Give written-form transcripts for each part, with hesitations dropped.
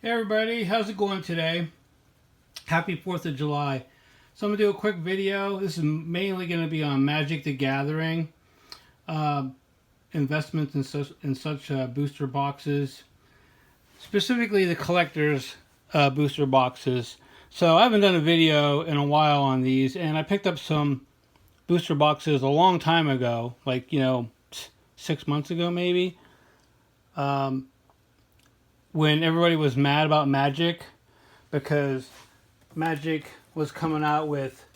Hey everybody, how's it going today? Happy 4th of July. So I'm going to do a quick video. This is mainly going to be on Magic the Gathering, investments in such booster boxes, specifically the collector's booster boxes. So I haven't done a video in a while on these, and I picked up some booster boxes a long time ago, like, 6 months ago maybe. When everybody was mad about Magic because Magic was coming out with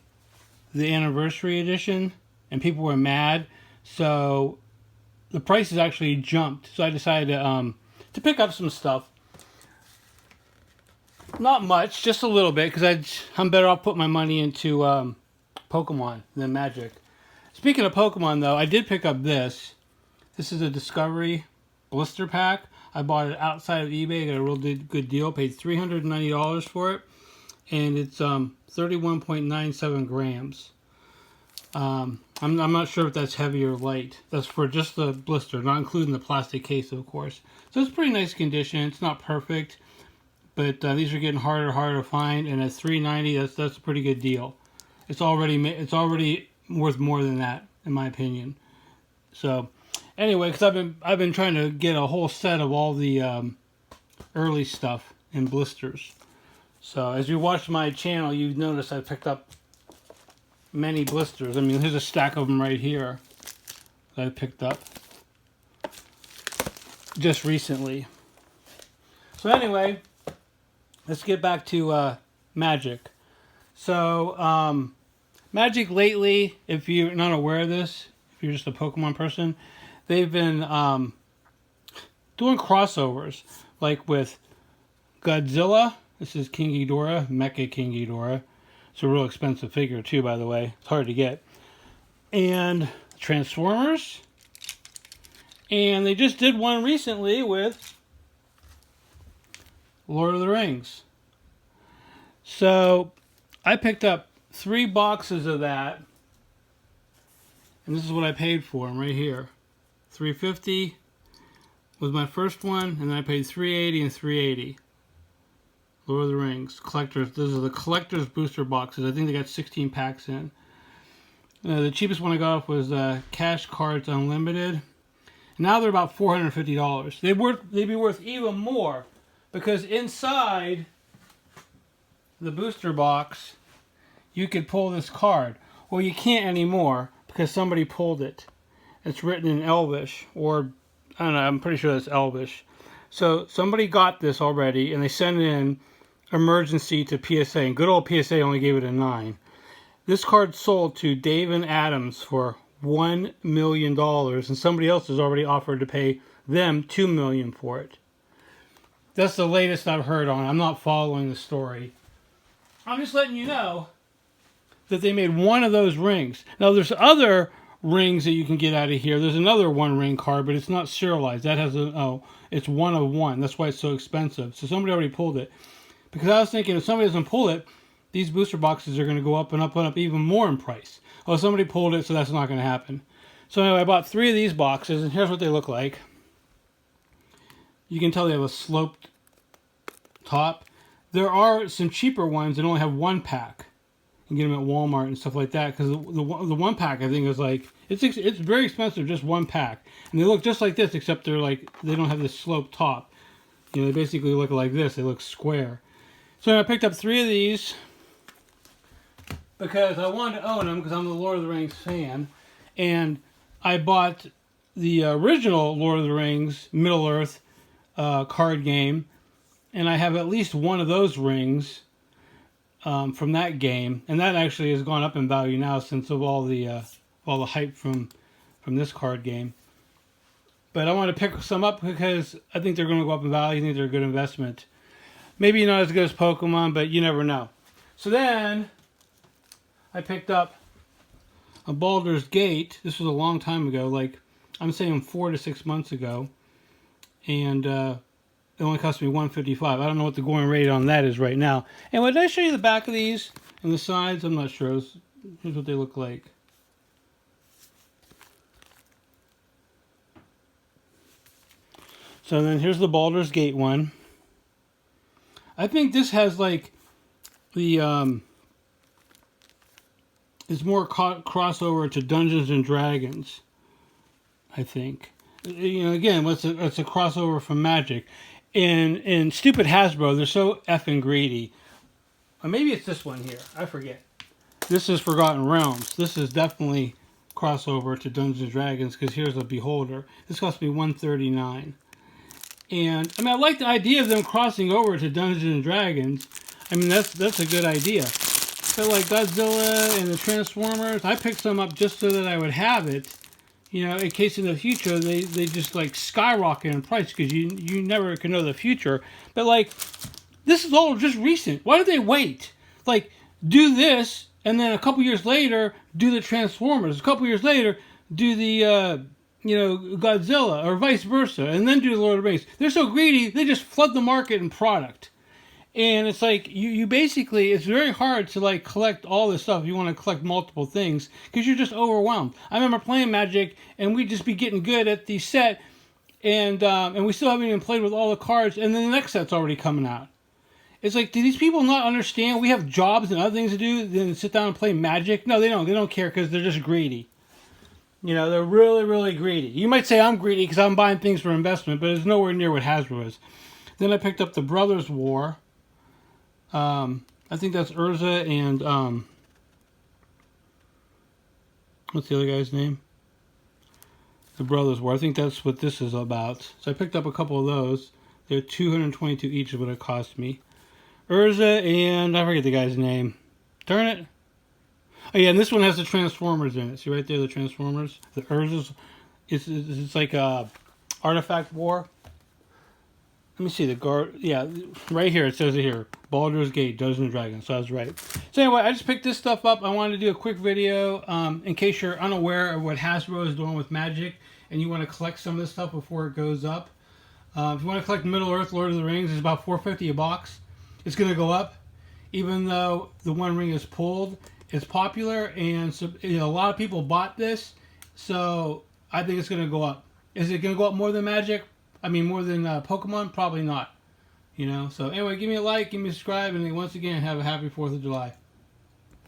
the anniversary edition and people were mad, so the prices actually jumped. So I decided to pick up some stuff. Not much, just a little bit, because I'm better off putting my money into Pokemon than Magic. Speaking of Pokemon, though, I did pick up this. This is a Discovery Blister Pack. I bought it outside of eBay. Got a real good deal. Paid $390 for it. And it's 31.97 grams. I'm not sure if that's heavy or light. That's for just the blister, not including the plastic case, of course. So it's pretty nice condition. It's not perfect, but these are getting harder and harder to find. And at $390, that's a pretty good deal. It's already worth more than that, in my opinion. So anyway, because I've been trying to get a whole set of all the early stuff in blisters. So as you watch my channel, you've noticed I picked up many blisters. I mean, here's a stack of them right here that I picked up just recently. So anyway, let's get back to Magic. So Magic lately, if you're not aware of this, if you're just a Pokemon person, they've been doing crossovers, like with Godzilla. This is King Ghidorah, Mecha King Ghidorah. It's a real expensive figure too, by the way. It's hard to get. And Transformers. And they just did one recently with Lord of the Rings. So I picked up 3 boxes of that. And this is what I paid for them right here. $350 was my first one, and then I paid $380 and $380. Lord of the Rings collectors. Those are the collectors booster boxes. I think they got 16 packs in. The cheapest one I got off was Cash Cards Unlimited. Now they're about $450. They'd be worth even more, because inside the booster box you could pull this card. Well, you can't anymore because somebody pulled it. It's written in Elvish, or I don't know, I'm pretty sure that's Elvish. So somebody got this already, and they sent it in emergency to PSA, and good old PSA only gave it a 9. This card sold to Dave and Adams for $1 million, and somebody else has already offered to pay them $2 million for it. That's the latest I've heard on it. I'm not following the story. I'm just letting you know that they made one of those rings. Now, there's other rings that you can get out of here. There's another one ring card, but it's not serialized. That has it's 1 of 1. That's why it's so expensive. So somebody already pulled it. Because I was thinking, if somebody doesn't pull it, these booster boxes are going to go up and up and up even more in price. Oh, somebody pulled it, so that's not going to happen. So anyway, I bought 3 of these boxes, and here's what they look like. You can tell they have a sloped top. There are some cheaper ones that only have 1 pack. You can get them at Walmart and stuff like that, because the 1 pack, I think, is like, it's very expensive, just 1 pack. And they look just like this, except they don't have this sloped top. They basically look like this. They look square. So I picked up 3 of these because I wanted to own them, because I'm the Lord of the Rings fan. And I bought the original Lord of the Rings Middle-earth card game, and I have at least one of those rings from that game, and that actually has gone up in value now since of all the hype from this card game. But I want to pick some up because I think they're going to go up in value. I think they're a good investment. Maybe not as good as Pokemon, but you never know. So then I picked up a Baldur's Gate. This was a long time ago, like I'm saying 4 to 6 months ago, and it only cost me $155. I don't know what the going rate on that is right now. And did I show you the back of these and the sides? I'm not sure. Here's what they look like. So then here's the Baldur's Gate one. I think this has like the it's more crossover to Dungeons and Dragons. I think, you know, again, it's a crossover from Magic, and stupid Hasbro, they're so effing greedy. Or maybe it's this one here. I forget. This is Forgotten Realms. This is definitely crossover to Dungeons and Dragons because here's a Beholder. This cost me $139. And I mean, I like the idea of them crossing over to Dungeons and Dragons. I mean, that's a good idea. But like Godzilla and the Transformers, I picked some up just so that I would have it. You know, in case in the future they just like skyrocket in price because you never can know the future. But like, this is all just recent. Why did they wait? Like, do this and then a couple years later do the Transformers. A couple years later do the Godzilla or vice versa, and then do the Lord of the Rings. They're so greedy they just flood the market in product. And it's like, you basically, it's very hard to like collect all this stuff if you want to collect multiple things because you're just overwhelmed. I remember playing Magic and we'd just be getting good at the set and we still haven't even played with all the cards and then the next set's already coming out. It's like, do these people not understand we have jobs and other things to do than sit down and play Magic? No, they don't. They don't care because they're just greedy. You know, they're really, really greedy. You might say I'm greedy because I'm buying things for investment, but it's nowhere near what Hasbro is. Then I picked up the Brothers War. I think that's Urza and, what's the other guy's name? The Brothers War. I think that's what this is about. So I picked up a couple of those. They're $222 each is what it cost me. Urza and, I forget the guy's name. Darn it. Oh yeah, and this one has the Transformers in it. See right there, the Transformers? The Urza's, it's like a Artifact War. Let me see the guard. Yeah, right here it says it here. Baldur's Gate, Dungeons and Dragons. So I was right. So anyway, I just picked this stuff up. I wanted to do a quick video in case you're unaware of what Hasbro is doing with Magic and you want to collect some of this stuff before it goes up. If you want to collect Middle Earth, Lord of the Rings, it's about $4.50 a box. It's going to go up, even though the One Ring is pulled. It's popular, and so, a lot of people bought this, so I think it's going to go up. Is it going to go up more than Magic? I mean, more than Pokemon? Probably not. So anyway, give me a like, give me a subscribe, and once again, have a happy 4th of July.